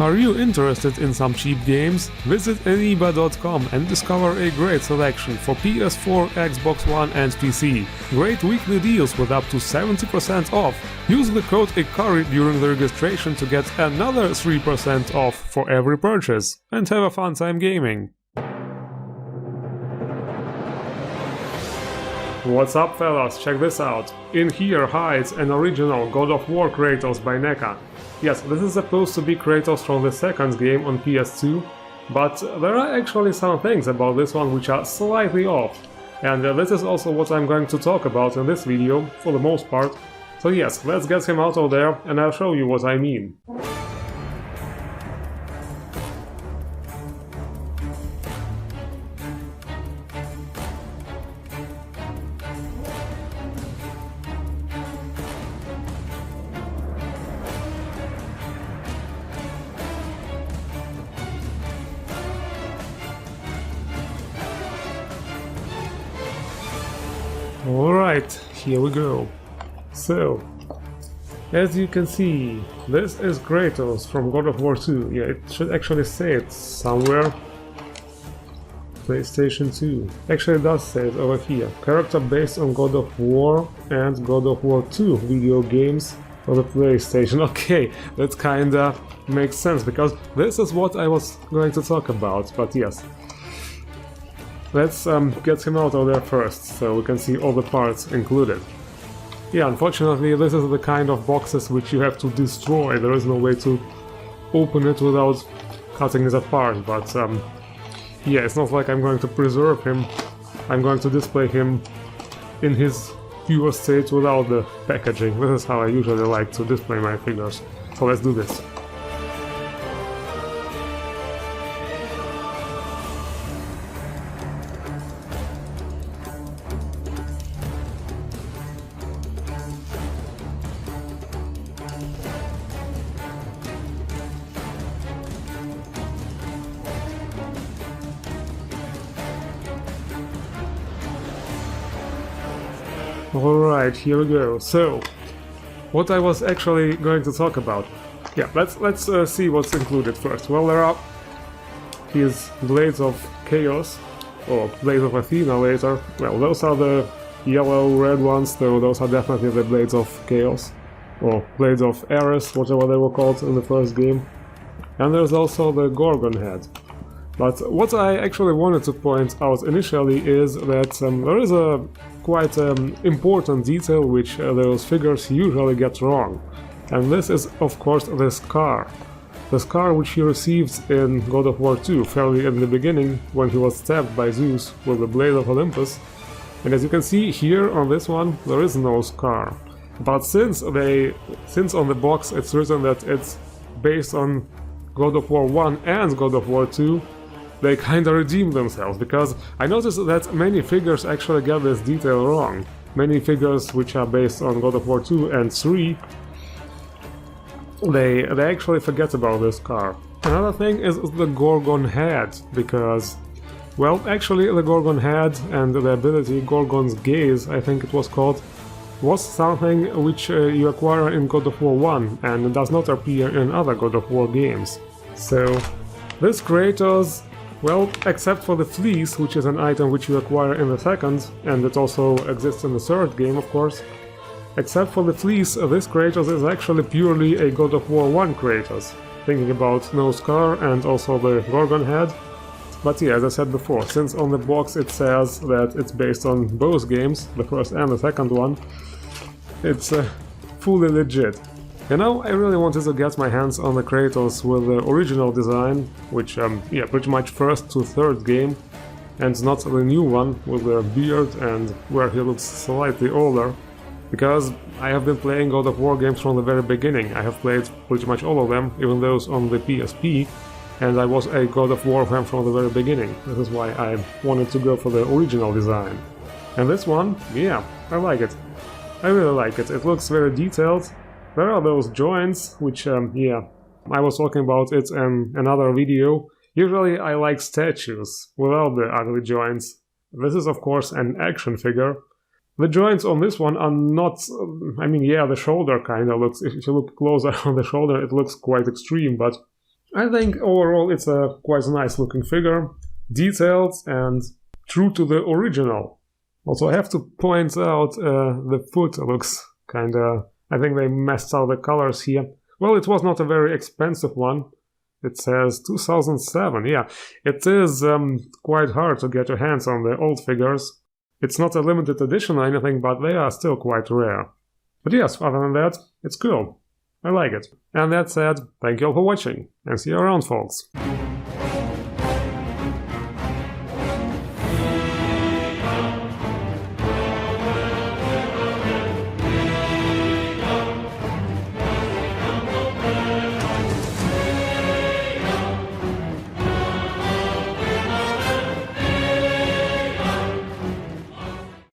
Are you interested in some cheap games? Visit eniba.com and discover a great selection for PS4, Xbox One and PC. Great weekly deals with up to 70% off. Use the code Ikari during the registration to get another 3% off for every purchase. And have a fun time gaming! What's up fellas, check this out. In here hides an original God of War Kratos by NECA. Yes, this is supposed to be Kratos from the second game on PS2, but there are actually some things about this one which are slightly off. And this is also what I'm going to talk about in this video, for the most part. So yes, let's get him out of there and I'll show you what I mean. Alright, here we go. So, as you can see, this is Kratos from God of War 2. Yeah, it should actually say it somewhere. PlayStation 2. Actually it does say it over here. Character based on God of War and God of War 2 video games for the PlayStation. Okay, that kinda makes sense, because this is what I was going to talk about, but yes. Let's get him out of there first, so we can see all the parts included. Yeah, unfortunately this is the kind of boxes which you have to destroy. There is no way to open it without cutting it apart, but yeah, it's not like I'm going to preserve him. I'm going to display him in his pure state without the packaging. This is how I usually like to display my figures. So let's do this. Alright, here we go. So, what I was actually going to talk about. Yeah, let's see what's included first. Well, there are his Blades of Chaos, or Blades of Athena later. Well, those are the yellow-red ones, though those are definitely the Blades of Chaos, or Blades of Ares, whatever they were called in the first game. And there's also the Gorgon head. But what I actually wanted to point out initially is that there is a quite important detail which those figures usually get wrong. And this is of course the scar. The scar which he received in God of War 2 fairly in the beginning when he was stabbed by Zeus with the Blade of Olympus. And as you can see here on this one there is no scar. But since on the box it's written that it's based on God of War 1 and God of War 2, they kinda redeem themselves, because I noticed that many figures actually get this detail wrong. Many figures which are based on God of War 2 and 3, they actually forget about this scar. Another thing is the Gorgon head, because, well, actually the Gorgon head and the ability Gorgon's Gaze, I think it was called, was something which you acquire in God of War 1 and does not appear in other God of War games. So, this Kratos, well, except for the fleece, which is an item which you acquire in the second, and it also exists in the third game, of course. Except for the fleece, this Kratos is actually purely a God of War 1 Kratos, thinking about no scar and also the Gorgon head. But yeah, as I said before, since on the box it says that it's based on both games, the first and the second one, it's fully legit. And now I really wanted to get my hands on the Kratos with the original design, which, yeah, pretty much first to third game, and not the new one with the beard and where he looks slightly older, because I have been playing God of War games from the very beginning. I have played pretty much all of them, even those on the PSP, and I was a God of War fan from the very beginning. This is why I wanted to go for the original design. And this one, yeah, I like it. I really like it. It looks very detailed. There are those joints, which, yeah, I was talking about it in another video. Usually I like statues without the ugly joints. This is of course an action figure. The joints on this one are not... I mean, yeah, the shoulder kinda looks... If you look closer on the shoulder, it looks quite extreme, but I think overall it's a quite nice looking figure, detailed and true to the original. Also, I have to point out the foot looks kinda... I think they messed up the colors here. Well, it was not a very expensive one. It says 2007, yeah. It is quite hard to get your hands on the old figures. It's not a limited edition or anything, but they are still quite rare. But yes, other than that, it's cool. I like it. And that said, thank you all for watching, and see you around, folks.